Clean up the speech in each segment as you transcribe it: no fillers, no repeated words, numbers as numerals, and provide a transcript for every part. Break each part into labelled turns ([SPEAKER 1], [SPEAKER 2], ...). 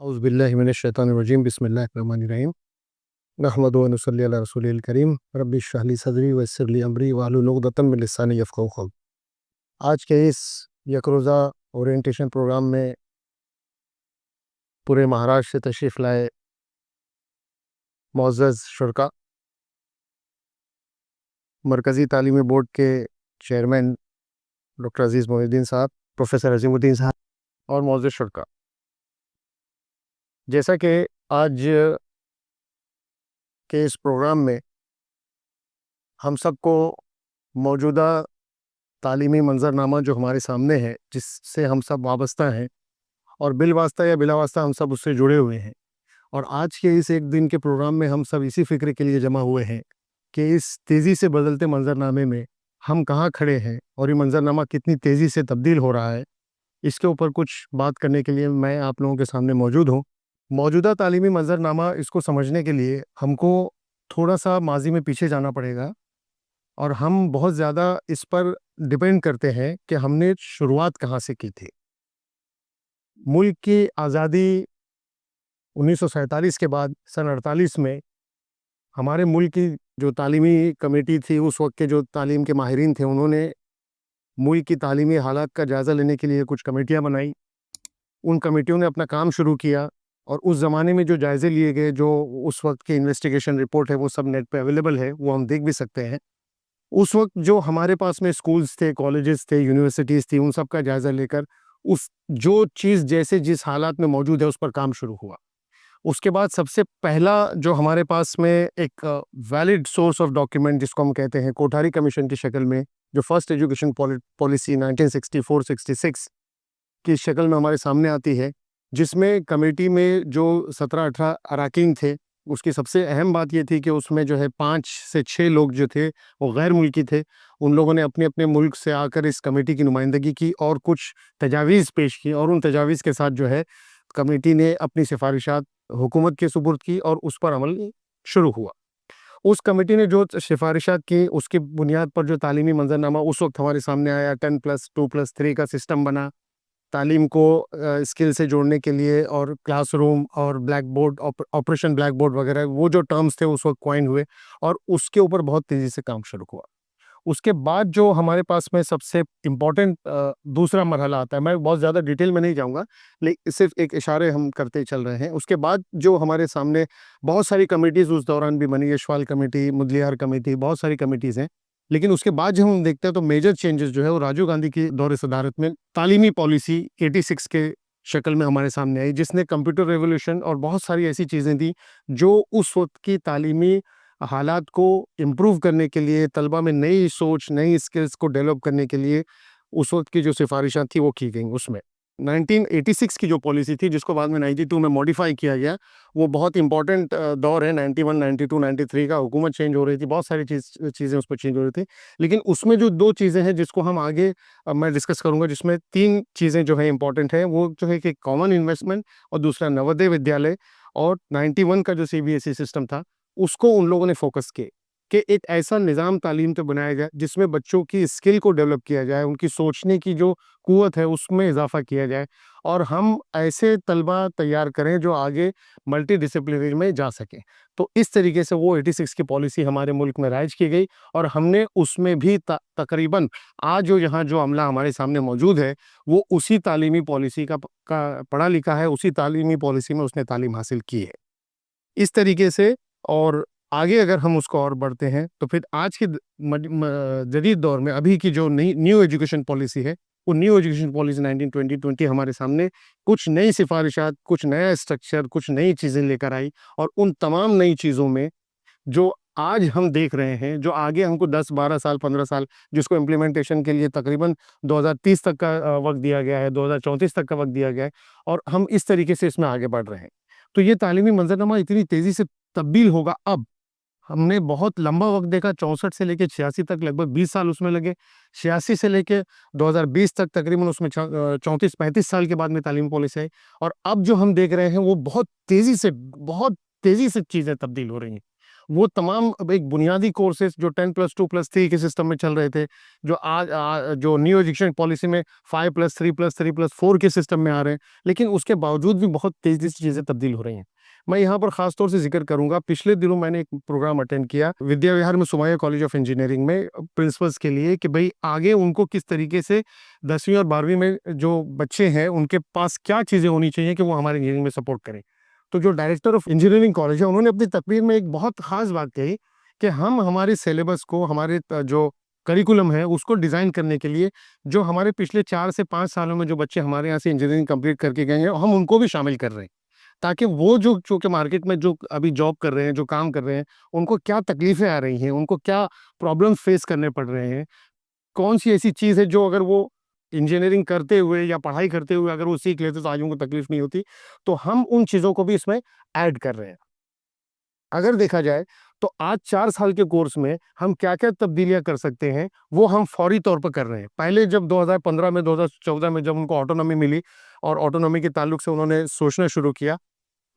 [SPEAKER 1] औज़ुबिल्लाहि मिनश्शैतानिर्रजीम बिस्मिल्लाहिर्रहमानिर्रहीम नहमदु व नुसल्ली अला रसूलिल करीम रब्बि इश्रह ली सदरी व यस्सिर ली अमरी वाहलुल उक़दतम मिन लिसानी यफ़क़हू क़ौली। आज के इस यकरोज़ा ओरिएंटेशन प्रोग्राम में पूरे महाराष्ट्र से तशरीफ़ लाए मुअज़्ज़ज़ शुरका, मरकज़ी तालीमी बोर्ड के चेयरमैन डॉक्टर अज़ीज़ मोइनुद्दीन साहब, प्रोफ़ेसर अज़ीमुद्दीन साहब और मुअज़्ज़ज़ शुरका। जैसा कि आज के इस प्रोग्राम में हम सबको मौजूदा तालीमी मंज़रनामा जो हमारे सामने है, जिससे हम सब वाबस्ता हैं और बिलवास्ता या बिलावास्ता हम सब उससे जुड़े हुए हैं, और आज के इस एक दिन के प्रोग्राम में हम सब इसी फ़िक्र के लिए जमा हुए हैं कि इस तेज़ी से बदलते मंज़रनामे में हम कहाँ खड़े हैं और ये मंज़रनामा कितनी तेज़ी से तब्दील हो रहा है। इसके ऊपर कुछ बात करने के लिए मैं आप लोगों के सामने मौजूद हूँ। मौजूदा तालीमी मंज़रनामा, इसको समझने के लिए हमको थोड़ा-सा माज़ी में पीछे जाना पड़ेगा और हम बहुत ज़्यादा इस पर डिपेंड करते हैं कि हमने शुरुआत कहाँ से की थी। मुल्क की आज़ादी 1947 के बाद सन 48 में हमारे मुल्क की जो तालीमी कमेटी थी, उस वक़्त के जो तालीम के माहिरीन थे, उन्होंने मुल्क की तालीमी हालात का जायज़ा लेने के लिए कुछ कमेटियाँ बनाई। उन कमेटियों ने अपना काम शुरू किया और उस ज़माने में जो जायज़े लिए गए, जो उस वक़्त की इन्वेस्टिगेशन रिपोर्ट है, वो सब नेट पे अवेलेबल है, वो हम देख भी सकते हैं। उस वक़्त जो हमारे पास में स्कूल्स थे, कॉलेजेस थे, यूनिवर्सिटीज़ थी, उन सब का जायज़ा लेकर उस जो चीज़ जैसे जिस हालात में मौजूद है, उस पर काम शुरू हुआ। उसके बाद सबसे पहला जो हमारे पास में एक वैलिड सोर्स ऑफ डॉक्यूमेंट, जिसको हम कहते हैं कोठारी कमीशन की शक्ल में, जो फर्स्ट एजुकेशन पॉलिसी 1964-66 की शक्ल में हमारे सामने आती है, जिसमें कमेटी में जो 17-18 अराकीन थे, उसकी सबसे अहम बात ये थी कि उसमें जो है 5 से 6 लोग जो थे, वो गैर मुल्की थे। उन लोगों ने अपने-अपने मुल्क से आकर इस कमेटी की नुमाइंदगी की और कुछ तजावीज़ पेश की, और उन तजावीज़ के साथ जो है कमेटी ने अपनी सिफ़ारिशात हुकूमत के सुपुर्द की और उस पर अमल शुरू हुआ। उस कमेटी ने जो सिफ़ारिशात की, उसकी बुनियाद पर जो तालीमी मंज़रनामा उस वक़्त हमारे सामने आया, 10+2+3 का सिस्टम बना, तालीम को स्किल से जोड़ने के लिए, और क्लासरूम और black board, operation black board वगैरह, वो जो टर्म्स थे उस वक़्त कॉइन हुए और उसके ऊपर बहुत तेज़ी से काम शुरू हुआ। उसके बाद जो हमारे पास में सबसे इम्पोर्टेंट दूसरा मरहला आता है, मैं बहुत ज़्यादा डिटेल में नहीं जाऊँगा, सिर्फ़ एक इशारे हम करते चल रहे हैं। उसके बाद जो हमारे सामने बहुत सारी कमिटीज़ उस दौरान भी बनी, यशपाल कमेटी, मुदलियार कमेटी, बहुत सारी कमिटीज़ हैं। लेकिन उसके बाद जब हम देखते हैं तो मेजर चेंजेस जो है वो राजीव गांधी की दौर-ए-सदारत में तालीमी पॉलिसी 86 के शक्ल में हमारे सामने आई, जिसने कंप्यूटर रेवोल्यूशन और बहुत सारी ऐसी चीज़ें दी, जो उस वक़्त की तालीमी हालात को इम्प्रूव करने के लिए, तलबा में नई सोच, नई स्किल्स को डेवलप करने के लिए उस वक़्त की जो सिफ़ारिशात थी वो की गईं उसमें। 1986 की जो पॉलिसी थी, जिसको बाद में 92 में मॉडिफ़ाई किया गया, वो बहुत इम्पोर्टेंट दौर है। 91, 92, 93 का हुकूमत चेंज हो रही थी, बहुत सारी चीज़ें उस पे चेंज हो रही थी। लेकिन उसमें जो 2 चीज़ें हैं जिसको हम आगे मैं डिस्कस करूँगा, जिसमें 3 चीज़ें जो हैं इम्पोर्टेंट हैं, वो जो है कि कॉमन इन्वेस्टमेंट, और दूसरा नवोदय विद्यालय, और 91 का जो सीबीएसई सिस्टम था, उसको उन लोगों ने फ़ोकस किए कि एक ऐसा निज़ाम तालीम पे बनाया जाए, जिसमें बच्चों की स्किल को डेवलप किया जाए, उनकी सोचने की जो क़ुव्वत है, उसमें इज़ाफ़ा किया जाए, और हम ऐसे तलबा तैयार करें जो आगे मल्टीडिसिप्लिनरी में जा सकें। तो इस तरीके से वो 86 की पॉलिसी हमारे मुल्क में राइज की गई, और हमने उसमें भी तकरीबन आज जो यहाँ जो अमला हमारे सामने मौजूद है, वो उसी तालीमी पॉलिसी का पढ़ा लिखा है, उसी तालीमी पॉलिसी में उसने तालीम हासिल की है। इस तरीके से, और आगे अगर हम उसको और बढ़ते हैं, तो फिर आज के जदीद दौर में अभी की जो न्यू एजुकेशन पॉलिसी है, वो न्यू एजुकेशन पॉलिसी 1920 हमारे सामने कुछ नई सिफ़ारिशात, कुछ नया स्ट्रक्चर, कुछ नई चीज़ें लेकर आई, और उन तमाम नई चीज़ों में जो आज हम देख रहे हैं, जो आगे हमको 10, 12 साल, 15 साल, जिसको इम्प्लीमेंटेशन के लिए तकरीबन 2030 तक का वक़्त दिया गया है, 2034 तक का वक़्त दिया गया है, और हम इस तरीके से इसमें आगे बढ़ रहे हैं। तो ये तालीमी मंज़रनामा इतनी तेज़ी से तब्दील होगा। अब हमने बहुत लंबा वक़्त देखा, 64 से लेके 86 तक लगभग 20 साल उसमें लगे। 86 से लेके 2020 तक तकरीबन उसमें 34-35 साल के बाद में तालीमी पॉलिसी आई, और अब जो हम देख रहे हैं वो बहुत तेज़ी से चीज़ें तब्दील हो रही हैं। वो तमाम अब एक बुनियादी कोर्सेज जो 10+2+3 के सिस्टम में चल रहे थे, जो आज जो न्यू एजुकेशन पॉलिसी में 5+3+3+4 के सिस्टम में आ रहे हैं, लेकिन उसके बावजूद भी बहुत तेजी से चीजें तब्दील हो रही हैं। मैं यहाँ पर खास तौर से जिक्र करूंगा, पिछले दिनों मैंने एक प्रोग्राम अटेंड किया विद्या विहार में सुमाइया कॉलेज ऑफ इंजीनियरिंग में प्रिंसिपल्स के लिए, कि भाई आगे उनको किस तरीके से 10वीं और 12वीं में जो बच्चे हैं उनके पास क्या चीजें होनी चाहिए कि वो हमारे इंजीनियरिंग में सपोर्ट करें। तो जो डायरेक्टर ऑफ इंजीनियरिंग कॉलेज है उन्होंने अपनी तकरीर में एक बहुत खास बात कही कि हम हमारे सिलेबस को, हमारे जो करिकुलम है उसको डिजाइन करने के लिए जो हमारे पिछले 4 से 5 सालों में जो बच्चे हमारे यहाँ से इंजीनियरिंग कंप्लीट करके गए हैं हम उनको भी शामिल कर रहे हैं, ताकि वो जो कि मार्केट में जो अभी जॉब कर रहे हैं, जो काम कर रहे हैं, उनको क्या तकलीफें आ रही हैं, उनको क्या प्रॉब्लम फेस करने पड़ रहे हैं, कौन सी ऐसी चीज़ है जो अगर वो इंजीनियरिंग करते हुए या पढ़ाई करते हुए अगर वो सीख लेते तो आज उनको तकलीफ नहीं होती। तो हम उन चीज़ों को भी इसमें ऐड कर रहे हैं। अगर देखा जाए तो आज 4 साल के कोर्स में हम क्या-क्या तब्दीलियाँ कर सकते हैं, वो हम फौरी तौर पर कर रहे हैं। पहले जब 2015 में, 2014 में जब उनको ऑटोनॉमी मिली और ऑटोनॉमी के ताल्लुक से उन्होंने सोचना शुरू किया,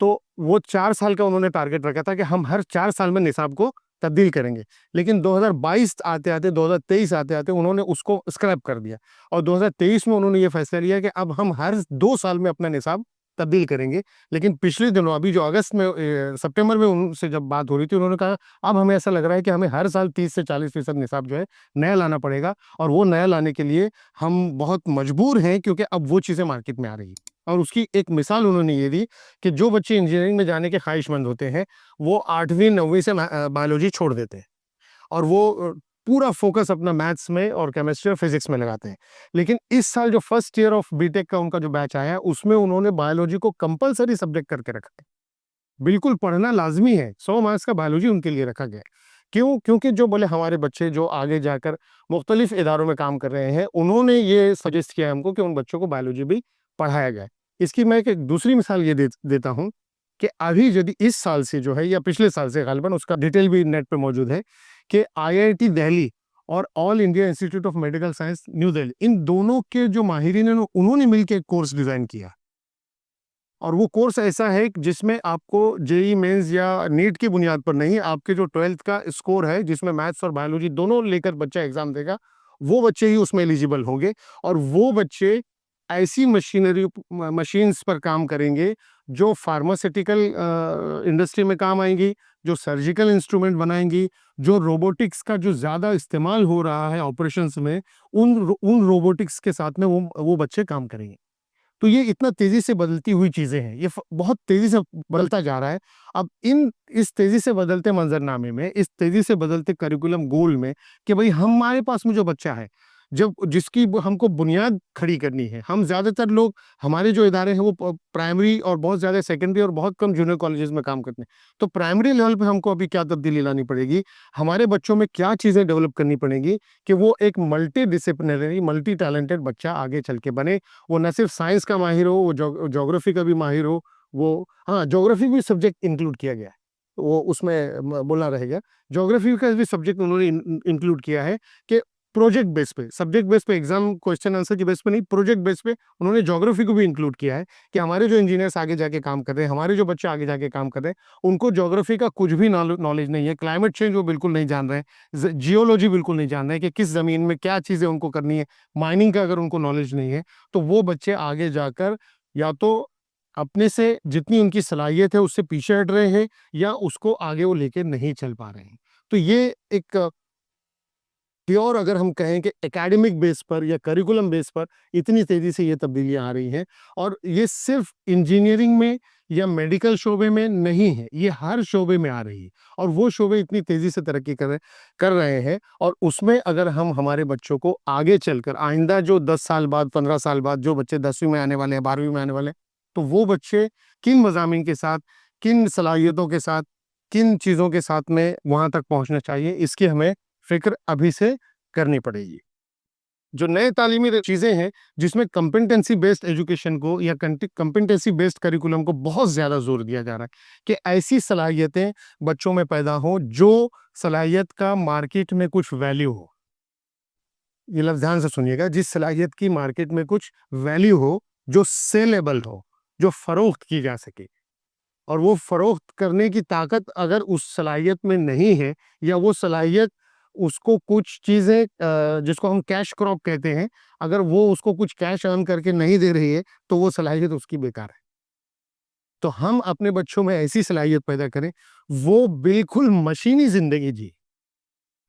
[SPEAKER 1] तो वो 4 साल का उन्होंने टारगेट रखा था कि हम हर 4 साल में निसाब को तब्दील करेंगे। लेकिन 2022 आते-आते, 2023 आते-आते उन्होंने उसको स्क्रैप कर दिया और 2023 में उन्होंने ये फैसला लिया कि अब हम हर 2 साल में अपना निसाब तब्दील करेंगे। लेकिन पिछले दिनों अभी जो अगस्त में सितंबर में उनसे जब बात हो रही थी, उन्होंने कहा अब हमें ऐसा लग रहा है कि हमें हर साल 30 से 40% निसाब जो है नया लाना पड़ेगा और वो नया लाने के लिए हम बहुत मजबूर हैं, क्योंकि अब वो चीज़ें मार्केट में आ रही हैं। और उसकी एक मिसाल उन्होंने ये दी कि जो बच्चे इंजीनियरिंग में जाने के ख्वाहिशमंद होते हैं, वो 8वीं 9वीं से बायोलॉजी छोड़ देते हैं और वो पूरा फोकस अपना मैथ्स में और केमिस्ट्री और फिजिक्स में लगाते हैं। लेकिन इस साल जो फर्स्ट ईयर ऑफ बीटेक का उनका जो बैच आया है, उसमें उन्होंने बायोलॉजी को कंपल्सरी सब्जेक्ट करके रखा है। बिल्कुल पढ़ना लाज़मी है, 100 मार्क्स का बायोलॉजी उनके लिए रखा गया है। क्यों? क्योंकि जो बोले हमारे बच्चे जो आगे जाकर मुख्तलिफ इदारों में काम कर रहे हैं, उन्होंने ये सजेस्ट किया हमको कि उन बच्चों को बायोलॉजी भी पढ़ाया जाए। इसकी मैं एक दूसरी मिसाल ये देता हूँ कि अभी यदि इस साल से जो है या पिछले साल से गालिबन उसका डिटेल भी नेट पे मौजूद है कि आईआईटी दिल्ली और all India institute of medical science new Delhi, इन दोनों के जो माहिरीन हैं उन्होंने मिलकर एक कोर्स डिज़ाइन किया। और वो कोर्स ऐसा है कि जिसमें आपको जेईई मेंस या नीट की बुनियाद पर नहीं, आपके जो 12th का स्कोर है जिसमें मैथ्स और बायोलॉजी दोनों लेकर बच्चा एग्जाम देगा, वो बच्चे ही उसमें एलिजिबल होंगे। और वो बच्चे ऐसी मशीन्स पर काम करेंगे जो फार्मास्यूटिकल इंडस्ट्री में काम आएंगी, जो सर्जिकल इंस्ट्रूमेंट बनाएंगी, जो रोबोटिक्स का जो ज़्यादा इस्तेमाल हो रहा है ऑपरेशंस में, उन रोबोटिक्स के साथ में वो बच्चे काम करेंगे। तो ये इतना तेजी से बदलती हुई चीजें हैं, ये बहुत तेजी से बदलता जा रहा है। अब इस तेजी से बदलते मंजरनामे में, इस तेजी से बदलते करिकुलम गोल में, कि भाई हमारे पास में जो बच्चा है, जब जिसकी हमको बुनियाद खड़ी करनी है, हम ज्यादातर लोग, हमारे जो इदारे हैं वो प्राइमरी और बहुत ज्यादा सेकेंडरी और बहुत कम जूनियर कॉलेजेस में काम करते हैं। तो प्राइमरी लेवल पे हमको अभी क्या तब्दीली लानी पड़ेगी, हमारे बच्चों में क्या चीजें डेवलप करनी पड़ेगी कि वो एक मल्टी डिसिप्लिनरी, मल्टी टैलेंटेड बच्चा आगे चल के बने। वो न सिर्फ साइंस का माहिर हो, वो ज्योग्राफी का भी माहिर हो। वो, हाँ, ज्योग्राफी भी सब्जेक्ट इंक्लूड किया गया है, वो उसमें बोलना रहेगा। ज्योग्राफी का भी सब्जेक्ट उन्होंने इंक्लूड किया है कि प्रोजेक्ट बेस पे, सब्जेक्ट बेस पे, एग्जाम क्वेश्चन आंसर के बेस पे नहीं, प्रोजेक्ट बेस पे उन्होंने ज्योग्राफी को भी इंक्लूड किया है कि हमारे जो इंजीनियर्स आगे जाके काम कर रहे हैं, हमारे जो बच्चे आगे जाके काम कर रहे हैं, उनको ज्योग्राफी का कुछ भी नॉलेज नहीं है, क्लाइमेट चेंज वो बिल्कुल नहीं जान रहे हैं, जियोलॉजी बिल्कुल नहीं जान रहे हैं कि किस जमीन में क्या चीजें उनको करनी है, माइनिंग का अगर उनको नॉलेज नहीं है, तो वो बच्चे आगे जाकर या तो अपने से जितनी उनकी सलाहियत है उससे पीछे हट रहे हैं, या उसको आगे वो लेके नहीं चल पा रहे हैं। तो ये एक प्योर, अगर हम कहें कि एकेडमिक बेस पर या करिकुलम बेस पर इतनी तेजी से ये तब्दीलियां आ रही हैं, और ये सिर्फ इंजीनियरिंग में या मेडिकल शोबे में नहीं है, ये हर शोबे में आ रही है। और वो शोबे इतनी तेजी से तरक्की कर रहे हैं, और उसमें अगर हम हमारे बच्चों को आगे चलकर आइंदा जो 10 साल बाद, 15 साल बाद जो बच्चे 10वीं में आने वाले हैं, 12वीं में आने वाले हैं, तो वो बच्चे किन मज़ामीन के साथ, किन सलाहियतों के साथ, किन चीज़ों के साथ में वहां तक पहुंचना चाहिए, इसकी हमें फिक्र अभी से करनी पड़ेगी। जो नए तालीमी चीज़ें हैं, जिसमें कॉम्पिटेंसी बेस्ड एजुकेशन को या कॉम्पिटेंसी बेस्ड करिकुलम को बहुत ज़्यादा जोर दिया जा रहा है कि ऐसी सलाहियतें बच्चों में पैदा हों, जो सलाहियत का मार्केट में कुछ वैल्यू हो। ये लफ्ज़ ध्यान से सुनिएगा, जिस सलाहियत की मार्केट में कुछ वैल्यू हो, जो सेलेबल हो, जो फ़रोख्त की जा सके। और वो फ़रोख्त करने की ताकत अगर उस सलाहियत में नहीं है, या वो सलाहियत उसको कुछ चीज़ें जिसको हम कैश क्रॉप कहते हैं, अगर वो उसको कुछ कैश अर्न करके नहीं दे रही है, तो वो सलाहियत उसकी बेकार है। तो हम अपने बच्चों में ऐसी सलाहियत पैदा करें, वो बिल्कुल मशीनी ज़िंदगी जिए।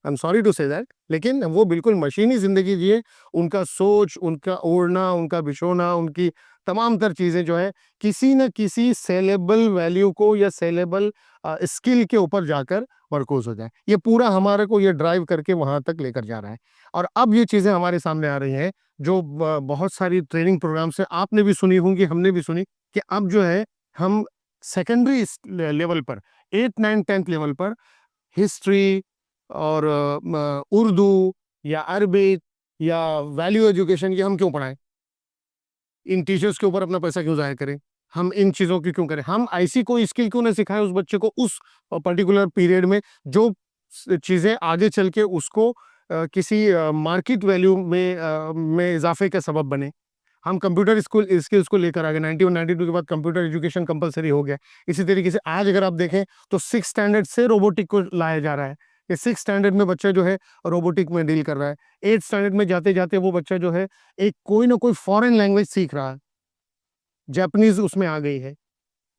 [SPEAKER 1] I am sorry to say that, लेकिन वो बिल्कुल मशीनी ज़िंदगी जिए। उनका सोच, उनका ओढ़ना, उनका बिछोना, उनकी तमाम तर चीज़ें जो है, किसी न किसी सेलेबल वैल्यू को या सेलेबल स्किल के ऊपर जाकर मरकूज़ हो जाए। ये पूरा हमारे को ये ड्राइव करके वहाँ तक लेकर जा रहा है। और अब ये चीज़ें हमारे सामने आ रही हैं, जो बहुत सारी ट्रेनिंग प्रोग्राम से आपने भी सुनी होंगी, हमने भी सुनी, कि अब जो है हम सेकेंडरी लेवल पर, 8, 9, 10th लेवल पर हिस्ट्री और उर्दू या अरबिक या वैल्यू एजुकेशन, ये हम क्यों पढ़ाएं? इन टीचर्स के ऊपर अपना पैसा क्यों ज़ाया करें? हम इन चीज़ों की क्यों करें? हम ऐसी कोई स्किल क्यों ना सिखाएं उस बच्चे को, उस पर्टिकुलर पीरियड में, जो चीज़ें आगे चल के उसको किसी मार्केट वैल्यू में इजाफे का सबब बने। हम कंप्यूटर स्कूल स्किल्स को लेकर आ गए, 91 92 के बाद कंप्यूटर एजुकेशन कंपलसरी हो गया। इसी तरीके से आज अगर आप देखें, तो 6th स्टैंडर्ड से रोबोटिक को लाया जा रहा है, कि 6th स्टैंडर्ड में बच्चा जो है रोबोटिक में डील कर रहा है। 8th स्टैंडर्ड में जाते-जाते वो बच्चा जो है एक कोई ना कोई फॉरेन लैंग्वेज सीख रहा है। जापानीज़ उसमें आ गई है,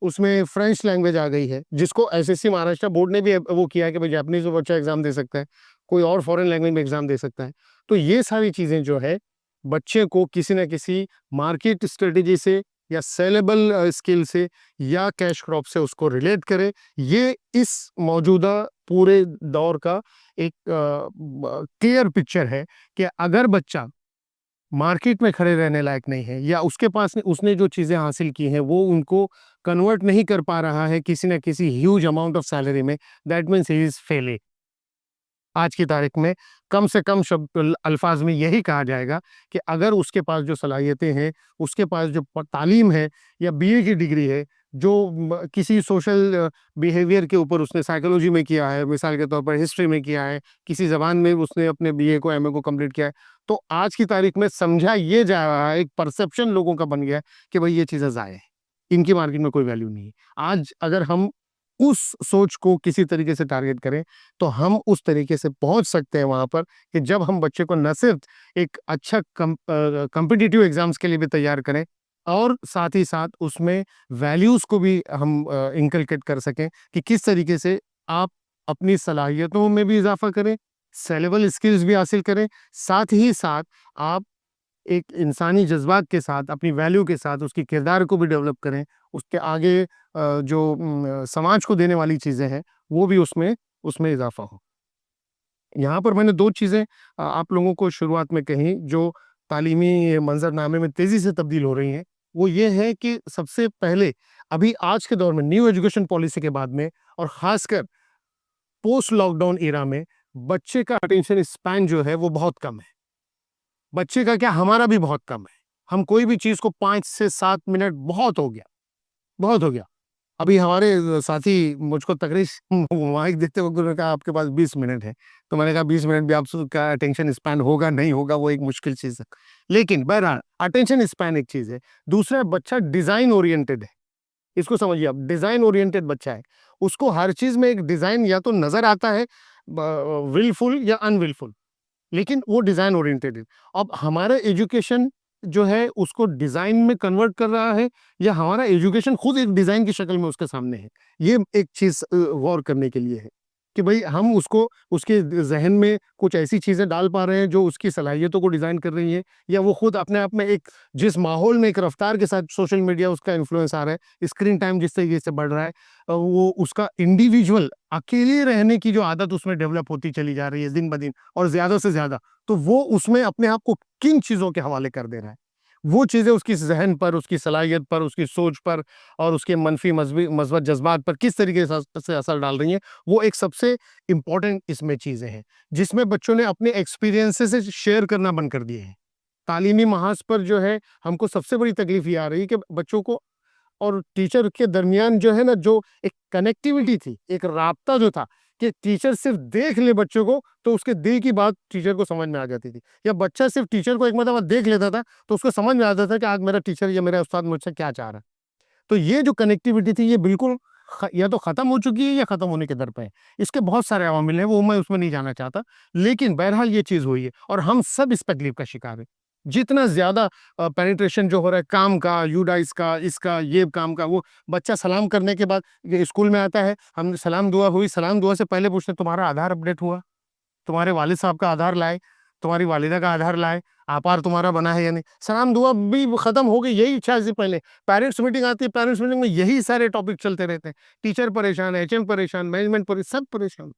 [SPEAKER 1] उसमें फ्रेंच लैंग्वेज आ गई है, जिसको एसएससी महाराष्ट्र बोर्ड ने भी वो किया है कि भाई जापानीज़ में बच्चा एग्ज़ाम दे सकता है, कोई और फॉरेन लैंग्वेज में एग्ज़ाम दे सकता है। तो ये सारी चीज़ें जो है, बच्चे को किसी न किसी मार्केट स्ट्रेटजी से या सेलेबल स्किल से या कैश क्रॉप से उसको रिलेट करें। ये इस मौजूदा पूरे दौर का एक क्लियर पिक्चर है, कि अगर बच्चा मार्केट में खड़े रहने लायक नहीं है, या उसके पास उसने जो चीज़ें हासिल की हैं वो उनको कन्वर्ट नहीं कर पा रहा है किसी न किसी ह्यूज अमाउंट ऑफ सैलरी में, that means he is failing. आज की तारीख में कम से कम शब्द अल्फाज में यही कहा जाएगा, कि अगर उसके पास जो सलाहियतें हैं, उसके पास जो तालीम है या बीए की डिग्री है, जो किसी सोशल बिहेवियर के ऊपर उसने साइकोलॉजी में किया है, मिसाल के तौर पर हिस्ट्री में किया है, किसी जबान में उसने अपने बीए को एमए को कंप्लीट किया है, तो आज की तारीख में समझा ये जा रहा है, एक परसेप्शन लोगों का बन गया है, कि भाई ये चीज़ें ज़ाय है, इनकी मार्केट में कोई वैल्यू नहीं है। आज अगर हम उस सोच को किसी तरीके से टारगेट करें, तो हम उस तरीके से पहुंच सकते हैं वहां पर, कि जब हम बच्चे को न सिर्फ एक अच्छा कॉम्पिटिटिव एग्जाम्स के लिए भी तैयार करें, और साथ ही साथ उसमें वैल्यूज को भी हम इंकलकेट कर सकें, कि किस तरीके से आप अपनी सलाहियतों में भी इजाफा करें, सेलेबल स्किल्स भी हासिल करें, साथ ही साथ आप एक इंसानी जज़्बात के साथ, अपनी वैल्यू के साथ उसकी किरदार को भी डेवलप करें, उसके आगे जो समाज को देने वाली चीज़ें हैं, वो भी उसमें उसमें इज़ाफ़ा हो। यहाँ पर मैंने 2 चीज़ें आप लोगों को शुरुआत में कहीं, जो तालीमी मंज़रनामे में तेज़ी से तब्दील हो रही हैं, वो ये है कि सबसे पहले अभी आज के दौर में न्यू एजुकेशन पॉलिसी के बाद में, और ख़ासकर पोस्ट लॉकडाउन एरा में, बच्चे का अटेंशन स्पैन जो है वो बहुत कम है। बच्चे का क्या, हमारा भी बहुत कम है। हम कोई भी चीज़ को 5 से 7 मिनट बहुत हो गया, बहुत हो गया। अभी हमारे साथी मुझको तकरीर माइक देते वक़्त उन्होंने कहा आपके पास 20 मिनट है। तो मैंने कहा 20 मिनट भी आपका अटेंशन स्पैन होगा, नहीं होगा, वो एक मुश्किल चीज़ है। लेकिन बहरहाल अटेंशन स्पैन एक चीज़ है। दूसरा, बच्चा डिज़ाइन ओरिएंटेड है। इसको समझिए आप, डिज़ाइन ओरिएंटेड बच्चा है। उसको हर चीज़ में एक डिज़ाइन या तो नज़र आता है, विलफुल या अनविलफुल। लेकिन वो डिज़ाइन ओरिएंटेड है। अब हमारा एजुकेशन जो है उसको डिज़ाइन में कन्वर्ट कर रहा है, या हमारा एजुकेशन खुद एक डिज़ाइन की शक्ल में उसके सामने है। ये एक चीज़ गौर करने के लिए है, कि भई हम उसको उसके ज़हन में कुछ ऐसी चीज़ें डाल पा रहे हैं जो उसकी सलाहियतों को डिज़ाइन कर रही हैं, या वो खुद अपने आप में एक जिस माहौल में, एक रफ़्तार के साथ सोशल मीडिया उसका इन्फ्लुएंस आ रहा है, स्क्रीन टाइम जिस तरीके से बढ़ रहा है, वो उसका इंडिविजुअल अकेले रहने की जो आदत उसमें डेवलप होती चली जा रही है दिन ब दिन, और ज़्यादा से ज़्यादा, तो वो उसमें अपने आप को किन चीज़ों के हवाले कर दे रहा है। वो चीज़ें उसकी ज़हन पर, उसकी सलाहियत पर, उसकी सोच पर, और उसके मनफ़ी मज़बूत जज़्बात पर किस तरीके से असर डाल रही हैं, वो एक सबसे इम्पोर्टेंट इसमें चीज़ें हैं, जिसमें बच्चों ने अपने एक्सपीरियंसेस से शेयर करना बंद कर दिए हैं। तालीमी महाज पर जो है, हमको सबसे बड़ी तकलीफ़ ये आ रही है कि बच्चों को और टीचर के दरमियान जो है ना, जो एक कनेक्टिविटी थी, एक राब्ता जो था, कि टीचर सिर्फ़ देख ले बच्चों को, तो उसके दिल की बात टीचर को समझ में आ जाती थी। या बच्चा सिर्फ़ टीचर को एक मर्तबा देख लेता था, तो उसको समझ में आता था कि आज मेरा टीचर या मेरा उस्ताद मुझसे क्या चाह रहा है। तो ये जो कनेक्टिविटी थी ये बिल्कुल या तो खत्म हो चुकी है या खत्म होने के दर पे है। इसके बहुत सारे अवामिल हैं, वो मैं उसमें नहीं जाना चाहता, लेकिन बहरहाल ये चीज हुई है और हम सब इस तकलीफ का शिकार है। जितना ज्यादा पेनिट्रेशन जो हो रहा है काम का, यूडाइस का, इसका, ये काम का, वो बच्चा सलाम करने के बाद ये स्कूल में आता है, हमने सलाम दुआ हुई, सलाम दुआ से पहले पूछते तुम्हारा आधार अपडेट हुआ, तुम्हारे वालिद साहब का आधार लाए, तुम्हारी वालिदा का आधार लाए, आपार तुम्हारा बना है या नहीं। सलाम दुआ भी खत्म हो गई, यही इच्छा से पहले पेरेंट्स मीटिंग आती है, पेरेंट्स मीटिंग में यही सारे टॉपिक चलते रहते हैं। टीचर परेशान, एचएम परेशान, मैनेजमेंट परेशान, सब परेशान।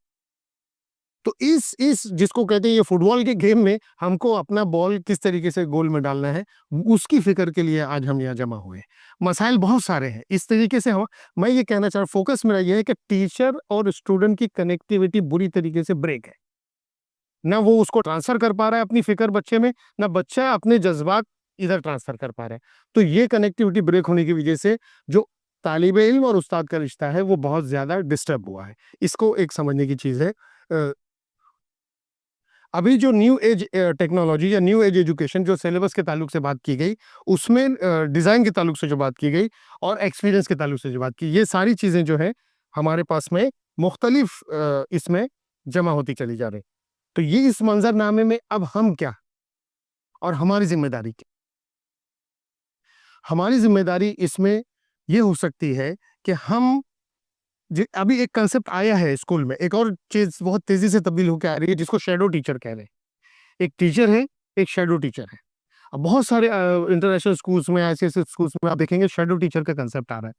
[SPEAKER 1] तो इस जिसको कहते हैं ये फुटबॉल के गेम में हमको अपना बॉल किस तरीके से गोल में डालना है, उसकी फिक्र के लिए आज हम यहाँ जमा हुए हैं। मसाइल बहुत सारे हैं इस तरीके से। हम मैं ये कहना चाह रहा हूँ, फोकस मेरा ये है कि टीचर और स्टूडेंट की कनेक्टिविटी बुरी तरीके से ब्रेक है। ना वो उसको ट्रांसफर कर पा रहा है अपनी फिक्र बच्चे में, ना बच्चा अपने जज्बात इधर ट्रांसफर कर पा रहा है। तो ये कनेक्टिविटी ब्रेक होने की वजह से जो तालिबे इल्म और उस्ताद का रिश्ता है वो बहुत ज्यादा डिस्टर्ब हुआ है। इसको एक समझने की चीज है। अभी जो न्यू एज टेक्नोलॉजी या न्यू एज एजुकेशन जो सिलेबस के ताल्लुक से बात की गई, उसमें डिज़ाइन के ताल्लुक से जो बात की गई और एक्सपीरियंस के ताल्लुक से जो बात की, ये सारी चीज़ें जो है हमारे पास में मुख्तलिफ इसमें जमा होती चली जा रही। तो ये इस मंजरनामे में अब हम क्या और हमारी जिम्मेदारी क्या? हमारी जिम्मेदारी इसमें ये हो सकती है कि हम अभी एक कंसेप्ट आया है स्कूल में, एक और चीज बहुत तेजी से तब्दील होकर आ रही है जिसको शेडो टीचर कह रहे हैं। एक टीचर है, एक शेडो टीचर है। अब बहुत सारे इंटरनेशनल स्कूल्स में, ऐसे ऐसे स्कूल्स में आप देखेंगे शेडो टीचर का कंसेप्ट आ रहा है।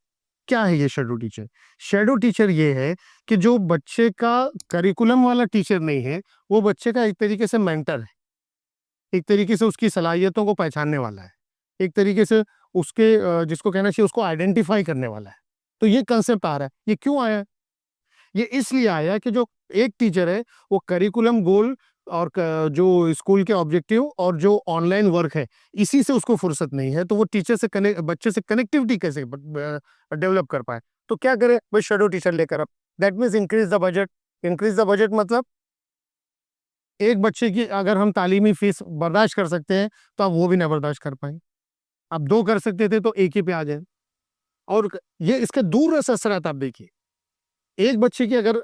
[SPEAKER 1] क्या है ये शेडो टीचर? शेडो टीचर ये है कि जो बच्चे का करिकुलम वाला टीचर नहीं है, वो बच्चे का एक तरीके से मेंटर है, एक तरीके से उसकी सलाहियतों को पहचानने वाला है, एक तरीके से उसके जिसको कहना चाहिए उसको आइडेंटिफाई करने वाला है। तो ये कंसेप्ट आ रहा है। ये क्यों आया? ये इसलिए आया कि जो एक टीचर है वो करिकुलम गोल और जो स्कूल के ऑब्जेक्टिव और जो ऑनलाइन वर्क है, इसी से उसको फुर्सत नहीं है। तो वो टीचर से कनेक्ट, बच्चे से कनेक्टिविटी कैसे डेवलप कर पाए? तो क्या करे भाई, शेडो टीचर लेकर। अब that means increase the budget. Increase the budget मतलब एक बच्चे की अगर हम तालीमी फीस बर्दाश्त कर सकते हैं तो आप वो भी ना बर्दाश्त कर पाए। अब दो कर सकते थे तो एक ही पे आ जाए। और ये इसके दूर असरात आप देखिए। एक बच्चे की अगर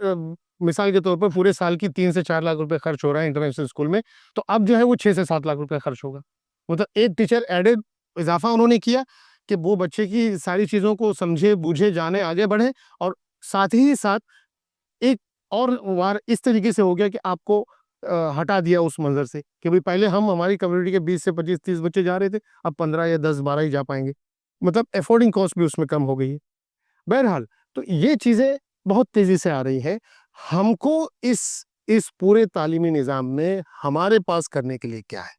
[SPEAKER 1] मिसाल के तौर पर पूरे साल की 3 से 4 लाख रुपए खर्च हो रहा है इंटरनेशनल स्कूल में, तो अब जो है वो 6 से 7 लाख रुपए खर्च होगा। मतलब एक टीचर एडेड इजाफा उन्होंने किया कि वो बच्चे की सारी चीजों को समझे, बूझे, जाने, आगे बढ़े। और साथ ही साथ एक और वार इस तरीके से हो गया कि आपको हटा दिया उस मंजर से कि भाई पहले हम हमारी कम्युनिटी के 20 से 25 30 बच्चे जा रहे थे, अब 15 या 10 12 ही जा पाएंगे। मतलब एफोर्डिंग कॉस्ट भी उसमें कम हो गई है। बहरहाल, तो ये चीजें बहुत तेजी से आ रही है। हमको इस पूरे तालीमी निज़ाम में हमारे पास करने के लिए क्या है,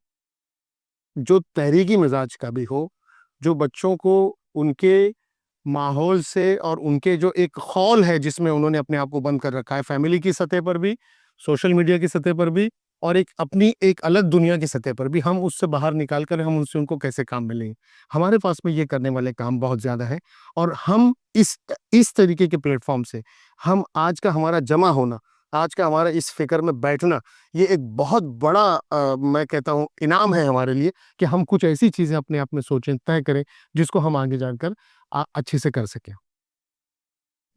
[SPEAKER 1] जो तहरीकी मिजाज का भी हो, जो बच्चों को उनके माहौल से और उनके जो एक खौल है जिसमें उन्होंने अपने आप को बंद कर रखा है, फैमिली की सतह पर भी, सोशल मीडिया की सतह पर भी, और एक अपनी एक अलग दुनिया की सतह पर भी, हम उससे बाहर निकाल कर हम उनसे उनको कैसे काम मिलेंगे। हमारे पास में ये करने वाले काम बहुत ज्यादा है। और हम इस तरीके के प्लेटफॉर्म से हम आज का हमारा जमा होना, आज का हमारा इस फिक्र में बैठना, ये एक बहुत बड़ा मैं कहता हूँ इनाम है हमारे लिए कि हम कुछ ऐसी चीजें अपने आप में सोचें, तय करें, जिसको हम आगे जाकर अच्छे से कर सकें।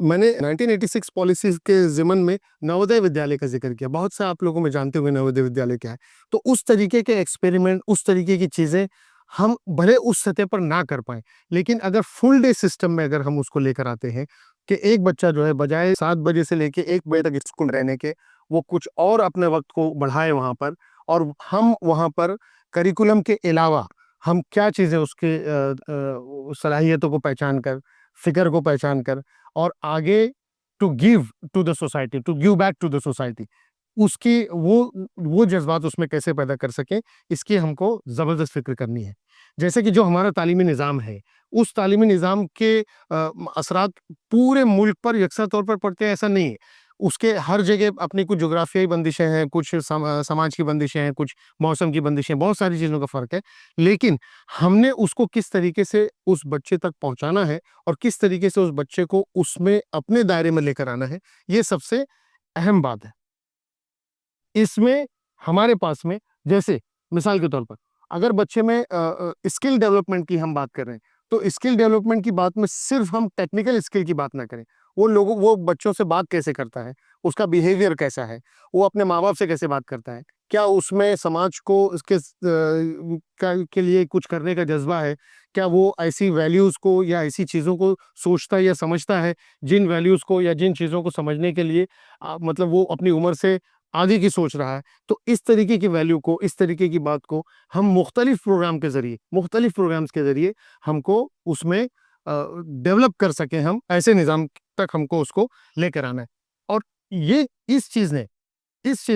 [SPEAKER 1] मैंने 1986 पॉलिसी के ज़िमन में नवोदय विद्यालय का ज़िक्र किया। बहुत से आप लोगों में जानते होंगे नवोदय विद्यालय क्या है। तो उस तरीके के एक्सपेरिमेंट, उस तरीके की चीज़ें हम भले उस सतह पर ना कर पाएँ, लेकिन अगर फुल डे सिस्टम में अगर हम उसको लेकर आते हैं कि एक बच्चा जो है बजाय 7 बजे से लेके 1 बजे तक स्कूल रहने के, वो कुछ और अपने वक़्त को बढ़ाए वहाँ पर, और हम वहाँ पर करिकुलम के अलावा हम क्या चीज़ें उसके सलाहियतों को पहचान कर, फ़िक्र को पहचान कर, और आगे to give to the society, to give back to the society, उसकी वो जज्बात उसमें कैसे पैदा कर सकें, इसकी हमको ज़बरदस्त फ़िक्र करनी है। जैसे कि जो हमारा तालीमी निज़ाम है, उस तालीमी निज़ाम के असरात पूरे मुल्क पर यकसा तौर पर पड़ते हैं ऐसा नहीं है। उसके हर जगह अपनी कुछ जोग्राफियाई बंदिशें हैं, कुछ समाज की बंदिशें हैं, कुछ मौसम की बंदिशें, बहुत सारी चीज़ों का फ़र्क है। लेकिन हमने उसको किस तरीके से उस बच्चे तक पहुँचाना है और किस तरीके से उस बच्चे को उसमें अपने दायरे में लेकर आना है, ये सबसे अहम बात है। इसमें हमारे पास में, जैसे मिसाल के तौर पर अगर बच्चे में स्किल डेवलपमेंट की हम बात कर रहे हैं, तो स्किल डेवलपमेंट की बात में सिर्फ हम टेक्निकल स्किल की बात ना करें, वो बच्चों से बात कैसे करता है, उसका बिहेवियर कैसा है, वो अपने माँ बाप से कैसे बात करता है, क्या उसमें समाज को के लिए कुछ करने का जज्बा है, क्या वो ऐसी वैल्यूज को या ऐसी चीज़ों को सोचता है या समझता है, जिन वैल्यूज को या जिन चीज़ों को समझने के लिए मतलब वो अपनी उम्र से आगे की सोच रहा है। तो इस तरीके की वैल्यू को, इस तरीके की बात को हम मुख्तलिफ प्रोग्राम्स के ज़रिए हमको उसमें डेवलप कर सकें, हम ऐसे निज़ाम तक हमको उसको लेकर आना है। और ये इस चीज़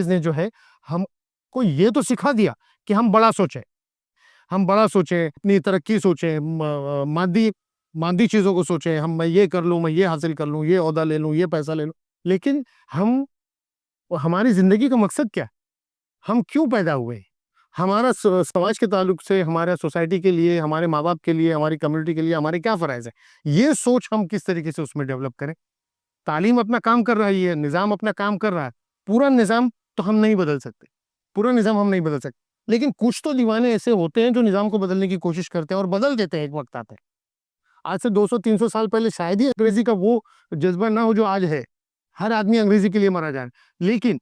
[SPEAKER 1] ने जो है हमको ये तो सिखा दिया कि हम बड़ा सोचें, अपनी तरक्की सोचें, मादी चीज़ों को सोचें, मैं ये कर लूँ, मैं ये हासिल कर लूँ, ये ओहदा ले लूँ, ये पैसा ले लूँ। लेकिन हमारी ज़िंदगी का मकसद क्या है? हम क्यों पैदा हुए? हमारा समाज के ताल्लुक से, हमारा सोसाइटी के लिए, हमारे माँ-बाप के लिए, हमारी कम्युनिटी के लिए हमारे क्या फ़राइज़ हैं? ये सोच हम किस तरीके से उसमें डेवलप करें। तालीम अपना काम कर रही है, निज़ाम अपना काम कर रहा है। पूरा निज़ाम तो हम नहीं बदल सकते। पूरा निज़ाम हम नहीं बदल सकते। लेकिन कुछ तो दीवाने ऐसे होते हैं जो निज़ाम को बदलने की कोशिश करते हैं और बदल देते हैं, एक वक़्त आता है। आज से 200-300 साल पहले शायद ही अंग्रेज़ी का वो जज़्बा ना हो जो आज है। हर आदमी अंग्रेज़ी के लिए मरा जा रहा है। लेकिन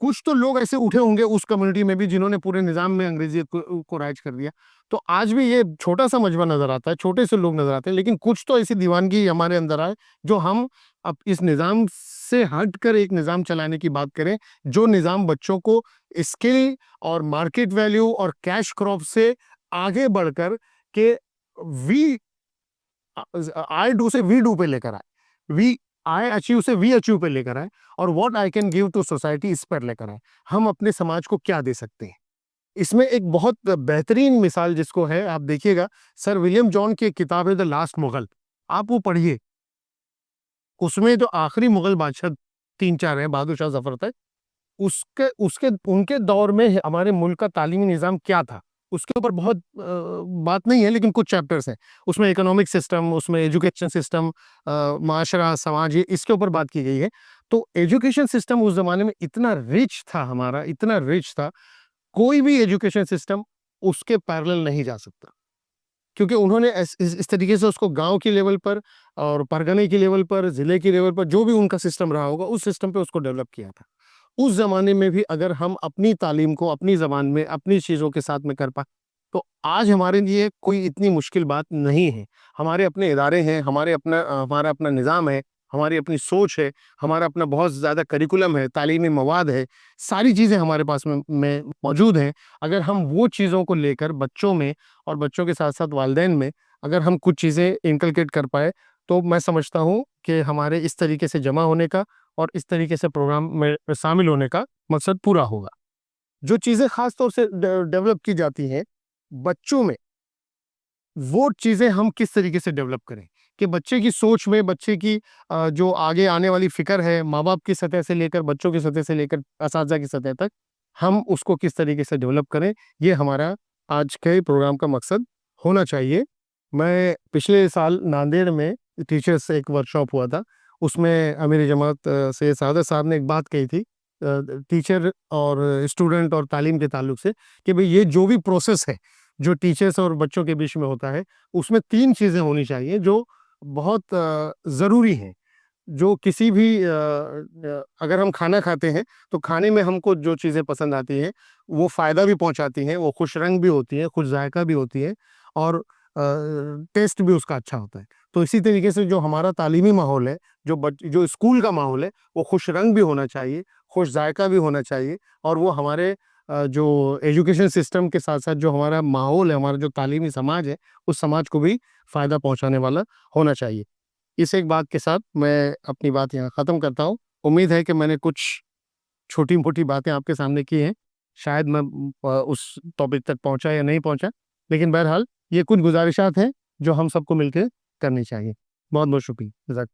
[SPEAKER 1] कुछ तो लोग ऐसे उठे होंगे उस कम्युनिटी में भी जिन्होंने पूरे निज़ाम में अंग्रेज़ियत को राइज कर दिया। तो आज भी ये छोटा-सा मजमा नज़र आता है, छोटे से लोग नज़र आते हैं, लेकिन कुछ तो ऐसी दीवानगी हमारे अंदर आए, जो हम अब इस निज़ाम से हटकर एक निज़ाम चलाने की बात करें, जो निज़ाम बच्चों को स्किल और मार्केट वैल्यू और कैश क्रॉप से आगे बढ़कर के वी आई डू से वी डू पे लेकर आए। वी आई अचीव से वी अचीव पे लेकर आए और what I can give to society इस पर लेकर आए। हम अपने समाज को क्या दे सकते हैं? इसमें एक बहुत बेहतरीन मिसाल जिसको है, आप देखिएगा, सर विलियम जॉन की एक किताब है द लास्ट मुगल, आप वो पढ़िए। उसमें जो आखिरी मुगल बादशाह 3-4 हैं, बहादुर शाह जफर तक, उसके उसके उनके दौर में हमारे मुल्क का तालीमी निज़ाम क्या था? उसके ऊपर बहुत बात नहीं है, लेकिन कुछ चैप्टर्स हैं। उसमें इकोनॉमिक सिस्टम, उसमें एजुकेशन सिस्टम, माशरा, समाज, ये इसके ऊपर बात की गई है। तो एजुकेशन सिस्टम उस ज़माने में इतना रिच था हमारा, इतना रिच था, कोई भी एजुकेशन सिस्टम उसके पैरेलल नहीं जा सकता। क्योंकि उन्होंने इस तरीके से उसको गाँव के लेवल पर और परगने के लेवल पर, ज़िले के लेवल पर, जो भी उनका सिस्टम रहा होगा, उस सिस्टम पे उसको डेवलप किया था। उस ज़माने में भी अगर हम अपनी तालीम को अपनी ज़बान में, अपनी चीज़ों के साथ में कर पाएँ, तो आज हमारे लिए कोई इतनी मुश्किल बात नहीं है। हमारे अपने इदारे हैं, हमारा अपना निज़ाम है, हमारी अपनी सोच है, हमारा अपना बहुत ज़्यादा करिकुलम है, तालीमी मवाद है, सारी चीज़ें हमारे पास में मौजूद हैं। अगर हम वो चीज़ों को लेकर बच्चों में और बच्चों के साथ-साथ वालिदैन में अगर हम कुछ चीज़ें इनकलकेट कर पाएँ, तो मैं समझता हूँ कि हमारे इस तरीके से जमा होने का और इस तरीके से प्रोग्राम में शामिल होने का मकसद पूरा होगा। जो चीज़ें ख़ास तौर से डेवलप की जाती हैं, बच्चों में, वो चीज़ें हम किस तरीके से डेवलप करें कि बच्चे की सोच में, बच्चे की जो आगे आने वाली फ़िक्र है, माँ-बाप की सतह से लेकर, बच्चों की सतह से लेकर, असातिज़ा की सतह तक, हम उसको किस तरीके से डेवलप करें, ये हमारा आज के प्रोग्राम का मकसद होना चाहिए। मैं पिछले साल नांदेड़ में टीचर्स से एक वर्कशॉप हुआ था, उसमें अमीर जमात सैयद सादत साहब ने एक बात कही थी टीचर और स्टूडेंट और तालीम के ताल्लुक से, कि भई ये जो भी प्रोसेस है, जो टीचर्स और बच्चों के बीच में होता है, उसमें 3 चीज़ें होनी चाहिए जो बहुत ज़रूरी हैं। जो किसी भी अगर हम खाना खाते हैं, तो खाने में हमको जो चीज़ें पसंद आती हैं, वो फ़ायदा भी पहुँचाती हैं, वो खुश रंग भी होती हैं, खुश ज़ायक़ा भी होती हैं और टेस्ट भी उसका अच्छा होता है। तो इसी तरीके से जो हमारा तालीमी माहौल है, जो स्कूल का माहौल है, वो खुश रंग भी होना चाहिए, खुश ज़ायक़ा भी होना चाहिए और वो हमारे जो एजुकेशन सिस्टम के साथ-साथ जो हमारा माहौल है, हमारा जो तालीमी समाज है, उस समाज को भी फ़ायदा पहुँचाने वाला होना चाहिए। इस एक बात के साथ मैं अपनी बात यहाँ ख़त्म करता हूँ। उम्मीद है कि मैंने कुछ छोटी-मोटी बातें आपके सामने की हैं। शायद मैं उस टॉपिक तक पहुँचा या नहीं पहुँचा, लेकिन बहरहाल ये कुछ गुज़ारिशात हैं, जो हम सबको मिलके करनी चाहिए। बहुत-बहुत शुक्रिया। जज़ाक